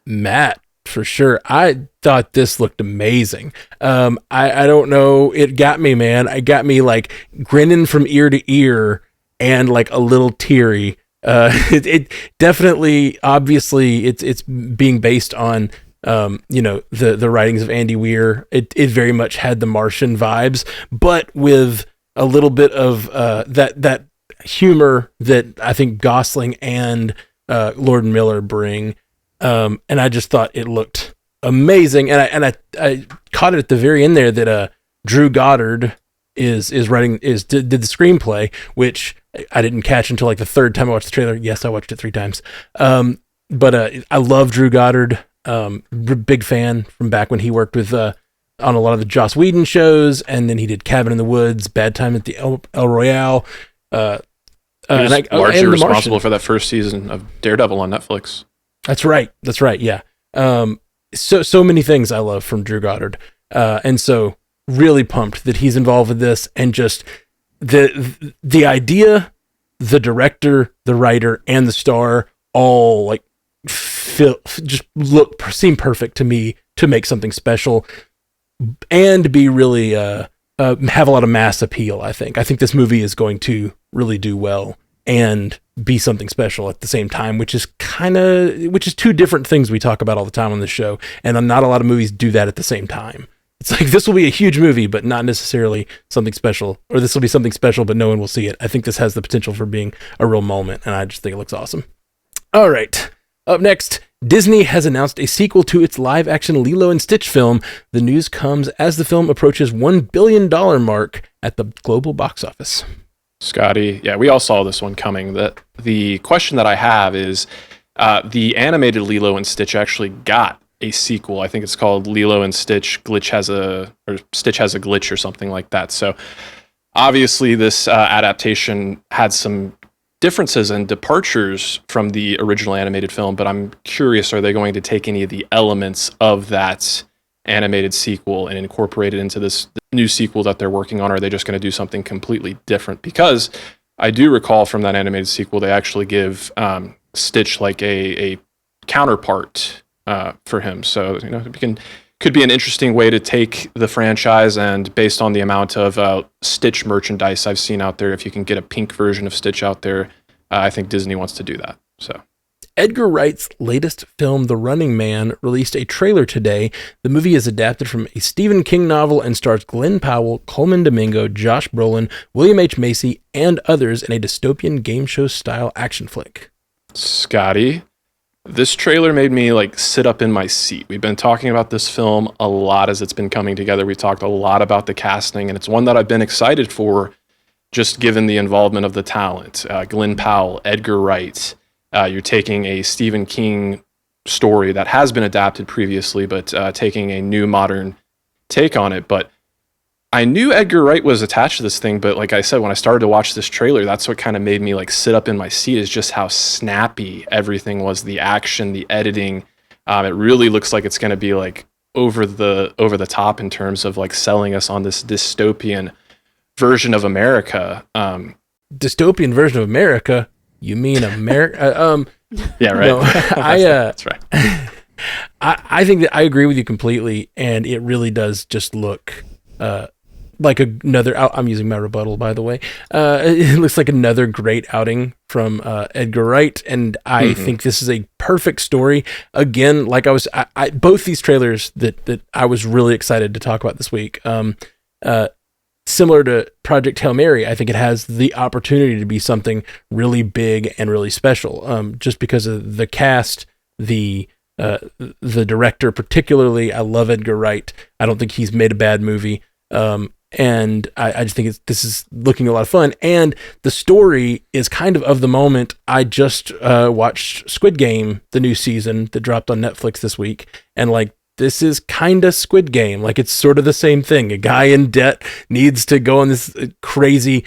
Matt. For sure. I thought this looked amazing. I don't know. It got me, man. It got me like grinning from ear to ear and like a little teary. It definitely, obviously, it's being based on, the writings of Andy Weir. It very much had the Martian vibes, but with a little bit of that humor that I think Gosling and Lord and Miller bring. And I just thought it looked amazing. And I caught it at the very end there that Drew Goddard did the screenplay, which I didn't catch until like the 3rd time I watched the trailer. Yes, I watched it 3 times. But I love Drew Goddard. Big fan from back when he worked with on a lot of the Joss Whedon shows, and then he did Cabin in the Woods, Bad Time at the El Royale. He was largely responsible for that first season of Daredevil on Netflix. That's right. Yeah. So many things I love from Drew Goddard. And so really pumped that he's involved with this, and just the idea, the director, the writer, and the star all like seem perfect to me to make something special and be really, have a lot of mass appeal. I think this movie is going to really do well and be something special at the same time, which is 2 different things we talk about all the time on this show. And not a lot of movies do that at the same time. It's like, this will be a huge movie, but not necessarily something special, or this will be something special, but no one will see it. I think this has the potential for being a real moment, and I just think it looks awesome. All right. Up next, Disney has announced a sequel to its live-action Lilo and Stitch film. The news comes as the film approaches $1 billion mark at the global box office. Scotty, yeah, we all saw this one coming. The question that I have is, the animated Lilo and Stitch actually got a sequel. I think it's called Lilo and Stitch Stitch has a glitch or something like that. So obviously this adaptation had some differences and departures from the original animated film, but I'm curious, are they going to take any of the elements of that animated sequel and incorporate it into this new sequel that they're working on, or are they just going to do something completely different? Because I do recall from that animated sequel, they actually give Stitch like a counterpart for him. So, it could be an interesting way to take the franchise, and based on the amount of Stitch merchandise I've seen out there, if you can get a pink version of Stitch out there, I think Disney wants to do that. So Edgar Wright's latest film, The Running Man, released a trailer today. The movie is adapted from a Stephen King novel and stars Glenn Powell, Coleman Domingo, Josh Brolin, William H. Macy, and others in a dystopian game show style action flick. Scotty, this trailer made me sit up in my seat. We've been talking about this film a lot as it's been coming together. We talked a lot about the casting, and it's one that I've been excited for. just given the involvement of the talent, Glenn Powell, Edgar Wright. You're taking a Stephen King story that has been adapted previously, but taking a new modern take on it. But I knew Edgar Wright was attached to this thing, but like I said, when I started to watch this trailer, that's what kind of made me like sit up in my seat, is just how snappy everything was, the action, the editing. It really looks like it's going to be like over the top in terms of like selling us on this dystopian version of America. Dystopian version of America? You mean America? Yeah, right. No, that's right. I think that I agree with you completely, and it really does just look like another. I'm using my rebuttal, by the way. It looks like another great outing from Edgar Wright, and I think this is a perfect story. Again, like I both these trailers that I was really excited to talk about this week. Similar to Project Hail Mary, I think it has the opportunity to be something really big and really special. Just because of the cast, the director particularly. I love Edgar Wright. I don't think he's made a bad movie. And I just think this is looking a lot of fun. And the story is kind of the moment. I just watched Squid Game, the new season that dropped on Netflix this week. And like, this is kind of Squid Game. Like, it's sort of the same thing. A guy in debt needs to go on this crazy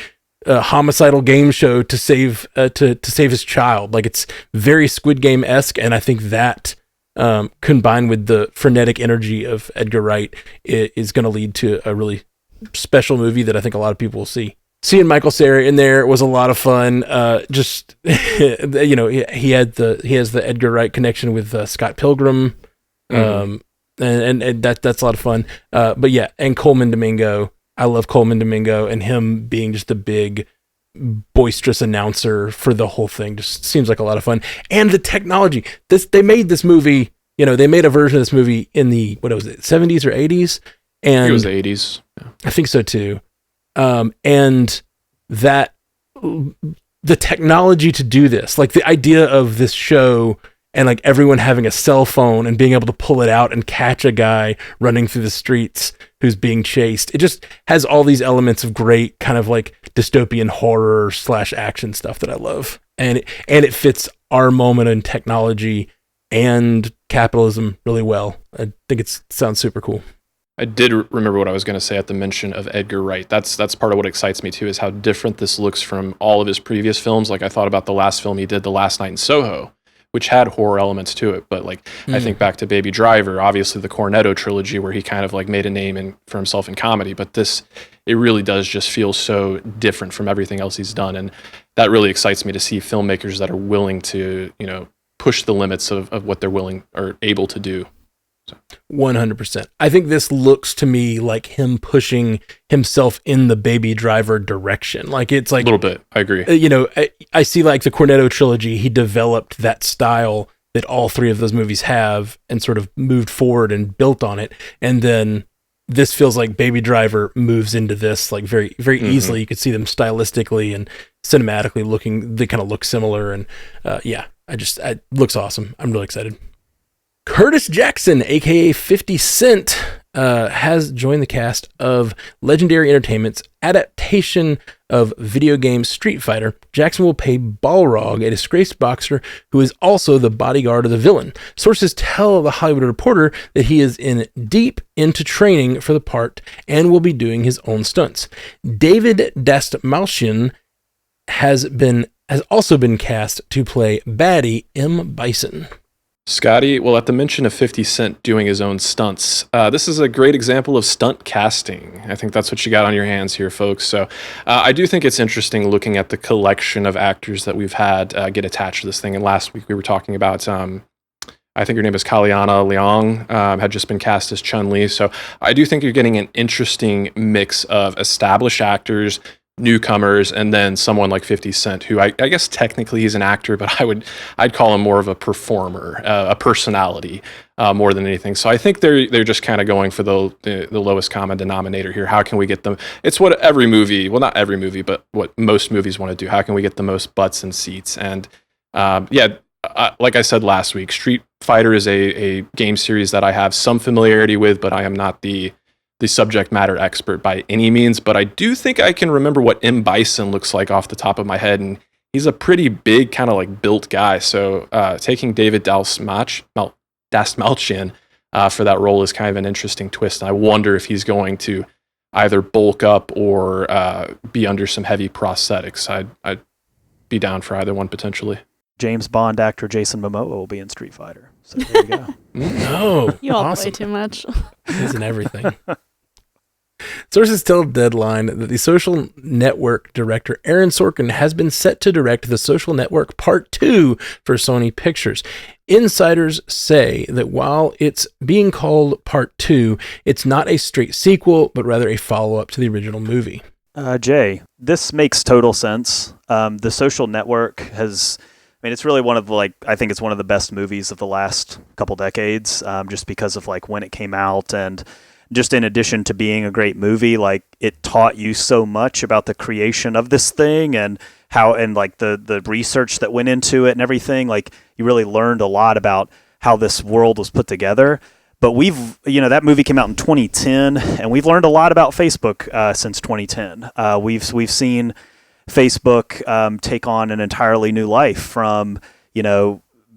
homicidal game show to save his child. Like, it's very Squid Game-esque. And I think that combined with the frenetic energy of Edgar Wright is going to lead to a really special movie that I think a lot of people will see. Seeing Michael Cera in there was a lot of fun. Just you know, he has the Edgar Wright connection with Scott Pilgrim, and that's a lot of fun. But yeah, and Coleman Domingo. I love Coleman Domingo, and him being just a big boisterous announcer for the whole thing just seems like a lot of fun. And the technology. They made this movie. You know, they made a version of this movie in the 70s or 80s. And it was the 80s. Yeah. I think so too. And that the technology to do this, like the idea of this show and like everyone having a cell phone and being able to pull it out and catch a guy running through the streets who's being chased. It just has all these elements of great kind of like dystopian horror / action stuff that I love. And it fits our moment in technology and capitalism really well. I think it sounds super cool. I did remember what I was going to say at the mention of Edgar Wright. That's part of what excites me too, is how different this looks from all of his previous films. Like, I thought about the last film he did, The Last Night in Soho, which had horror elements to it. But like, I think back to Baby Driver, obviously the Cornetto trilogy, where he kind of like made a name for himself in comedy. But this, it really does just feel so different from everything else he's done. And that really excites me to see filmmakers that are willing to, you know, push the limits of what they're willing or able to do. 100%. I think this looks to me like him pushing himself in the Baby Driver direction. Like, it's like a little bit. I agree. You know, I see like the Cornetto trilogy. He developed that style that all three of those movies have and sort of moved forward and built on it. And then this feels like Baby Driver moves into this like very, very easily. You could see them stylistically and cinematically looking. They kind of look similar. And it looks awesome. I'm really excited. Curtis Jackson, aka 50 Cent, has joined the cast of Legendary Entertainment's adaptation of video game Street Fighter. Jackson will play Balrog, a disgraced boxer who is also the bodyguard of the villain. Sources tell The Hollywood Reporter that he is deep into training for the part and will be doing his own stunts. David Dastmalchian has also been cast to play baddie M. Bison. Scotty, well, at the mention of 50 Cent doing his own stunts, this is a great example of stunt casting. I think that's what you got on your hands here, folks. So I do think it's interesting looking at the collection of actors that we've had get attached to this thing. And last week we were talking about, I think her name is Kaliana Leong, had just been cast as Chun-Li. So I do think you're getting an interesting mix of established actors, newcomers, and then someone like 50 Cent, who I guess technically he's an actor, but I'd call him more of a performer, a personality, more than anything. So I think they're just kind of going for the lowest common denominator here. How can we get them? It's what every movie, well, not every movie, but what most movies want to do. How can we get the most butts and seats? And like I said last week, Street Fighter is a game series that I have some familiarity with, but I am not the the subject matter expert by any means, but I do think I can remember what M. Bison looks like off the top of my head, and he's a pretty big, kind of like built guy. So taking David Dastmalchian for that role is kind of an interesting twist. And I wonder if he's going to either bulk up or be under some heavy prosthetics. I'd be down for either one potentially. James Bond actor Jason Momoa will be in Street Fighter. So there you go. No, You all awesome. play too much. He's in everything. Sources tell Deadline that the Social Network director Aaron Sorkin has been set to direct The Social Network Part 2 for Sony Pictures. Insiders say that while it's being called Part 2, it's not a straight sequel, but rather a follow-up to the original movie. Jay, this makes total sense. The Social Network has... I mean, it's really one of the, I think it's one of the best movies of the last couple decades, just because of when it came out, and just in addition to being a great movie, it taught you so much about the creation of this thing and how, and the research that went into it and everything. You really learned a lot about how this world was put together. But that movie came out in 2010, and we've learned a lot about Facebook since 2010. We've seen Facebook take on an entirely new life, from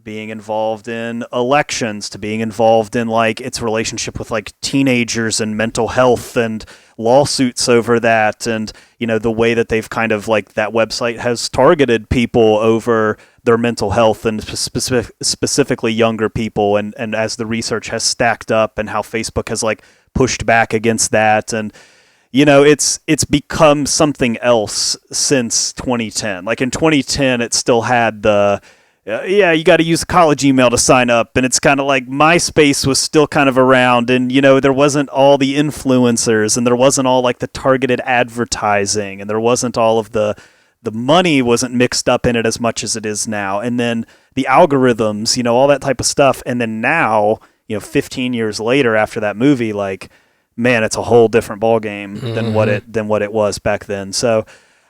being involved in elections to being involved in its relationship with teenagers and mental health and lawsuits over that, and the way that they've kind of that website has targeted people over their mental health, and specifically younger people, and as the research has stacked up, and how Facebook has pushed back against that. And it's become something else since 2010. In 2010, it still had the, you got to use a college email to sign up. And it's kind of MySpace was still kind of around. And, there wasn't all the influencers, and there wasn't all the targeted advertising, and there wasn't all of the money wasn't mixed up in it as much as it is now. And then the algorithms, all that type of stuff. And then now, 15 years later after that movie, man, it's a whole different ballgame than what it was back then. So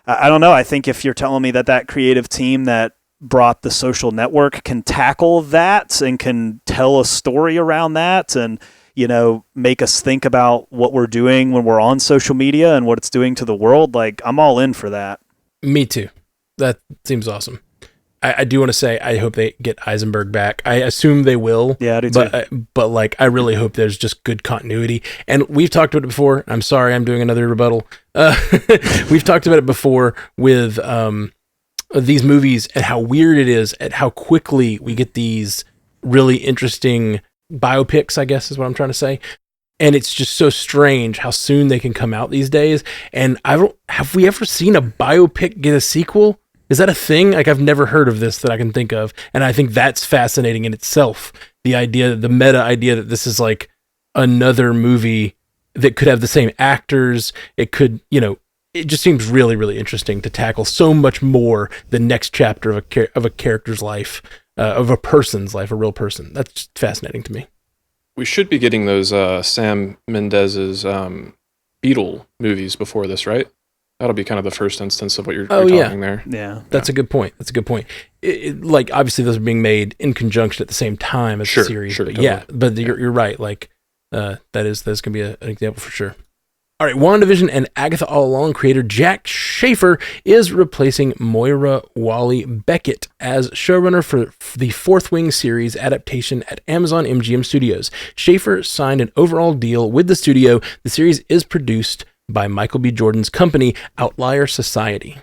I don't know. I think if you're telling me that creative team that brought The Social Network can tackle that and can tell a story around that, and make us think about what we're doing when we're on social media and what it's doing to the world, I'm all in for that. Me too. That seems awesome. I do want to say I hope they get Eisenberg back. I assume they will. Yeah, I do too. But I really hope there's just good continuity. And we've talked about it before. I'm sorry, I'm doing another rebuttal. We've talked about it before with these movies, and how weird it is at how quickly we get these really interesting biopics, I guess is what I'm trying to say. And it's just so strange how soon they can come out these days. And have we ever seen a biopic get a sequel? Is that a thing? I've never heard of this that I can think of. And I think that's fascinating in itself. The meta idea that this is another movie that could have the same actors. It could, it just seems really, really interesting to tackle so much more the next chapter of a character's life, of a person's life, a real person. That's just fascinating to me. We should be getting those Sam Mendes's Beetle movies before this, right? That'll be kind of the first instance of what you're talking there. Yeah. That's a good point. Obviously those are being made in conjunction at the same time as the series. Sure, but totally. yeah, but you're right. That's going to be an example for sure. All right, WandaVision and Agatha All Along creator Jack Schaefer is replacing Moira Walley-Beckett as showrunner for the Fourth Wing series adaptation at Amazon MGM Studios. Schaefer signed an overall deal with the studio. The series is produced by Michael B. Jordan's company, Outlier Society.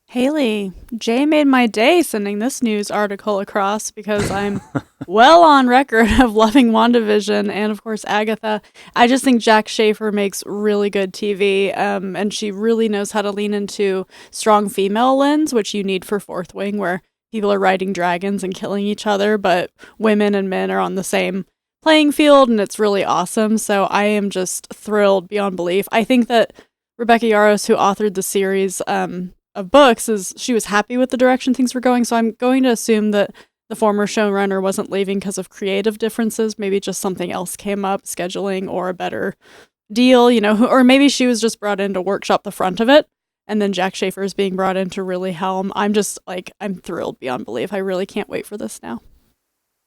Haley, Jay made my day sending this news article across, because I'm well on record of loving WandaVision and, of course, Agatha. I just think Jack Schaefer makes really good TV, and she really knows how to lean into strong female lens, which you need for Fourth Wing, where people are riding dragons and killing each other, but women and men are on the same playing field, and it's really awesome. So I am just thrilled beyond belief. I think that Rebecca Yarros, who authored the series of books, she was happy with the direction things were going. So I'm going to assume that the former showrunner wasn't leaving because of creative differences. Maybe just something else came up, scheduling or a better deal, or maybe she was just brought in to workshop the front of it, and then Jack Schaefer is being brought in to really helm. I'm just I'm thrilled beyond belief. I really can't wait for this now.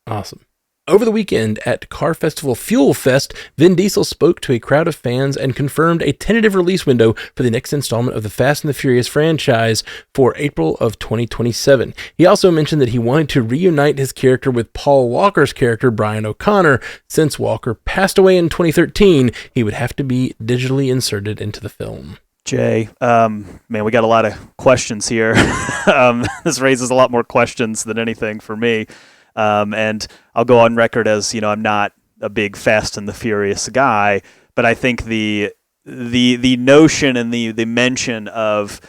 Awesome. Over the weekend at car festival Fuel Fest, Vin Diesel spoke to a crowd of fans and confirmed a tentative release window for the next installment of the Fast and the Furious franchise for April of 2027. He also mentioned that he wanted to reunite his character with Paul Walker's character, Brian O'Connor. Since Walker passed away in 2013, he would have to be digitally inserted into the film. Jay, man, we got a lot of questions here. This raises a lot more questions than anything for me. And I'll go on record as, I'm not a big Fast and the Furious guy, but I think the notion and the mention of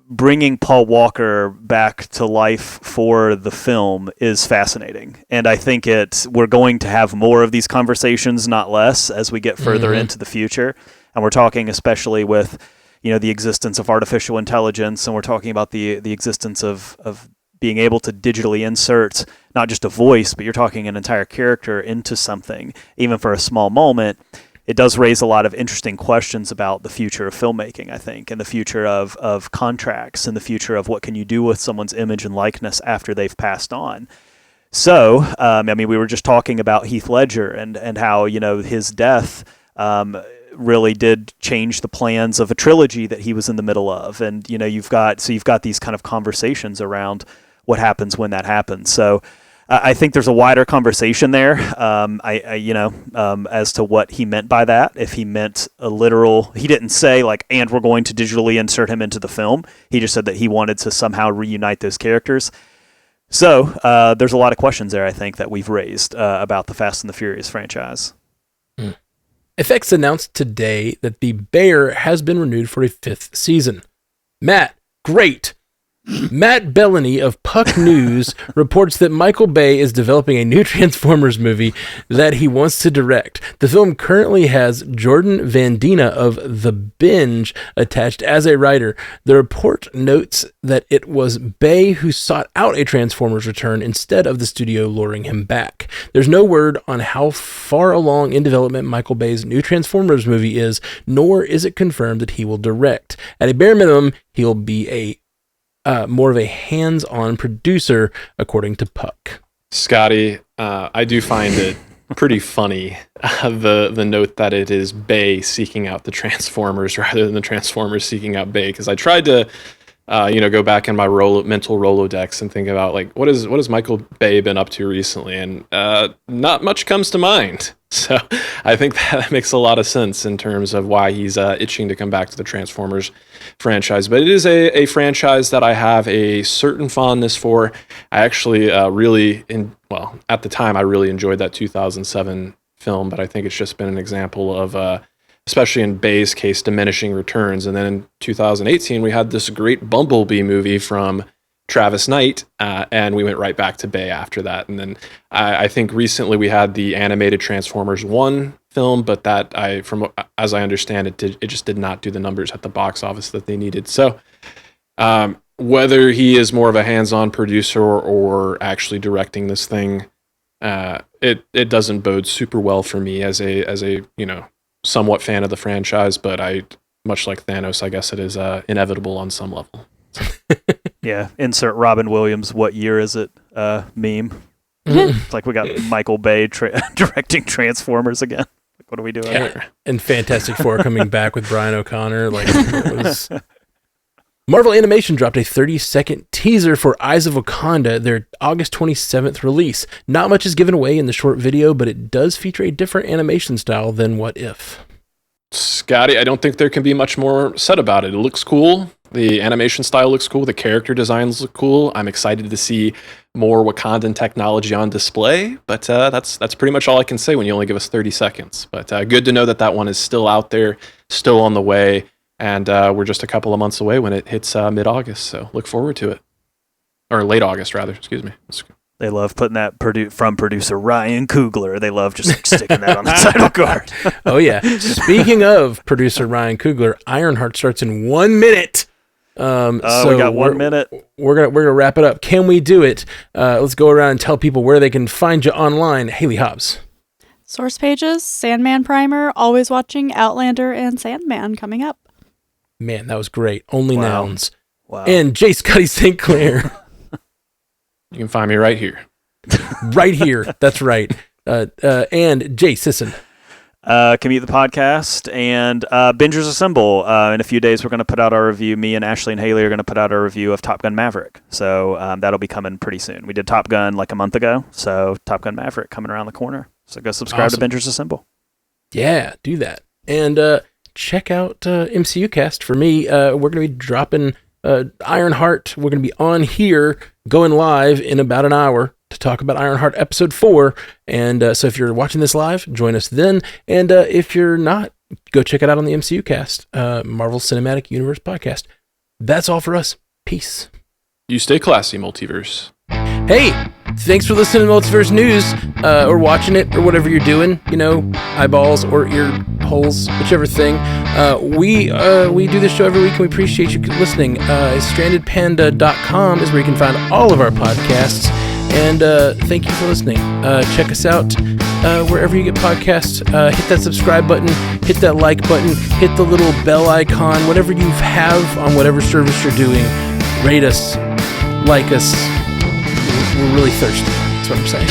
bringing Paul Walker back to life for the film is fascinating. And I think we're going to have more of these conversations, not less, as we get further into the future. And we're talking especially with, the existence of artificial intelligence, and we're talking about the existence of being able to digitally insert not just a voice, but you're talking an entire character into something, even for a small moment. It does raise a lot of interesting questions about the future of filmmaking, I think, and the future of contracts, and the future of what can you do with someone's image and likeness after they've passed on. So, we were just talking about Heath Ledger and how, his death really did change the plans of a trilogy that he was in the middle of. And, you've got these kind of conversations around what happens when that happens. So I think there's a wider conversation there, as to what he meant by that. If he meant he didn't say and we're going to digitally insert him into the film. He just said that he wanted to somehow reunite those characters. So there's a lot of questions there, I think, that we've raised about the Fast and the Furious franchise. FX announced today that The Bear has been renewed for a 5th season. Matt, great. Matt Bellany of Puck News reports that Michael Bay is developing a new Transformers movie that he wants to direct. The film currently has Jordan Van Dina of The Binge attached as a writer. The report notes that it was Bay who sought out a Transformers return instead of the studio luring him back. There's no word on how far along in development Michael Bay's new Transformers movie is, nor is it confirmed that he will direct. At a bare minimum, he'll be more of a hands-on producer, according to Puck. Scotty, I do find it pretty funny, the note that it is Bay seeking out the Transformers rather than the Transformers seeking out Bay, because I tried to go back in my mental Rolodex and think about what has Michael Bay been up to recently, and not much comes to mind. So I think that makes a lot of sense in terms of why he's itching to come back to the Transformers franchise. But it is a franchise that I have a certain fondness for. I actually at the time I really enjoyed that 2007 film, but I think it's just been an example of especially in Bay's case, diminishing returns. And then in 2018, we had this great Bumblebee movie from Travis Knight, and we went right back to Bay after that. And then I think recently we had the animated Transformers 1 film, but that as I understand it, it just did not do the numbers at the box office that they needed. So whether he is more of a hands-on producer or actually directing this thing, it doesn't bode super well for me as a somewhat fan of the franchise, but much like Thanos, I guess it is inevitable on some level. Yeah, insert Robin Williams, what year is it meme. It's like we got Michael Bay directing Transformers again. What are we doing here? And Fantastic Four coming back with Brian O'Connor. Marvel Animation dropped a 30-second teaser for Eyes of Wakanda, their August 27th release. Not much is given away in the short video, but it does feature a different animation style than What If. Scotty, I don't think there can be much more said about it. It looks cool. The animation style looks cool. The character designs look cool. I'm excited to see more Wakandan technology on display, but that's pretty much all I can say when you only give us 30 seconds. But good to know that one is still out there, still on the way, and we're just a couple of months away when it hits mid-August, so look forward to it. Or late August, rather, excuse me. They love putting that from producer Ryan Coogler. They love just sticking that on the title card. Oh, yeah. Speaking of producer Ryan Coogler, Ironheart starts in 1 minute. So we got 1 minute. We're gonna wrap it up. Can we do it? Let's go around and tell people where they can find you online. Haley Hobbs. Source pages, Sandman Primer, Always Watching, Outlander, and Sandman coming up. Man, that was great. Only nouns. Wow. And J. Scotty St. Clair. You can find me right here. right here. That's right. And Jay Sisson. Commute the podcast and Bingers Assemble. In a few days, we're going to put out our review. Me and Ashley and Haley are going to put out our review of Top Gun Maverick. So that'll be coming pretty soon. We did Top Gun like a month ago. So Top Gun Maverick coming around the corner. So go subscribe to Bingers Assemble. Yeah, do that. And check out MCU Cast. For me, we're going to be dropping Ironheart. We're going to be on here going live in about an hour to talk about Ironheart episode 4. And so if you're watching this live, join us then. And if you're not, go check it out on the MCU Cast, Marvel Cinematic Universe podcast. That's all for us. Peace. You stay classy, Multiverse. Hey, thanks for listening to Multiverse News, or watching it, or whatever you're doing, eyeballs or ear holes, whichever thing. We do this show every week, and we appreciate you listening. StrandedPanda.com is where you can find all of our podcasts. And thank you for listening. Check us out wherever you get podcasts. Hit that subscribe button, hit that like button, hit the little bell icon, whatever you have on whatever service you're doing. Rate us, like us. We're really thirsty. That's what I'm saying.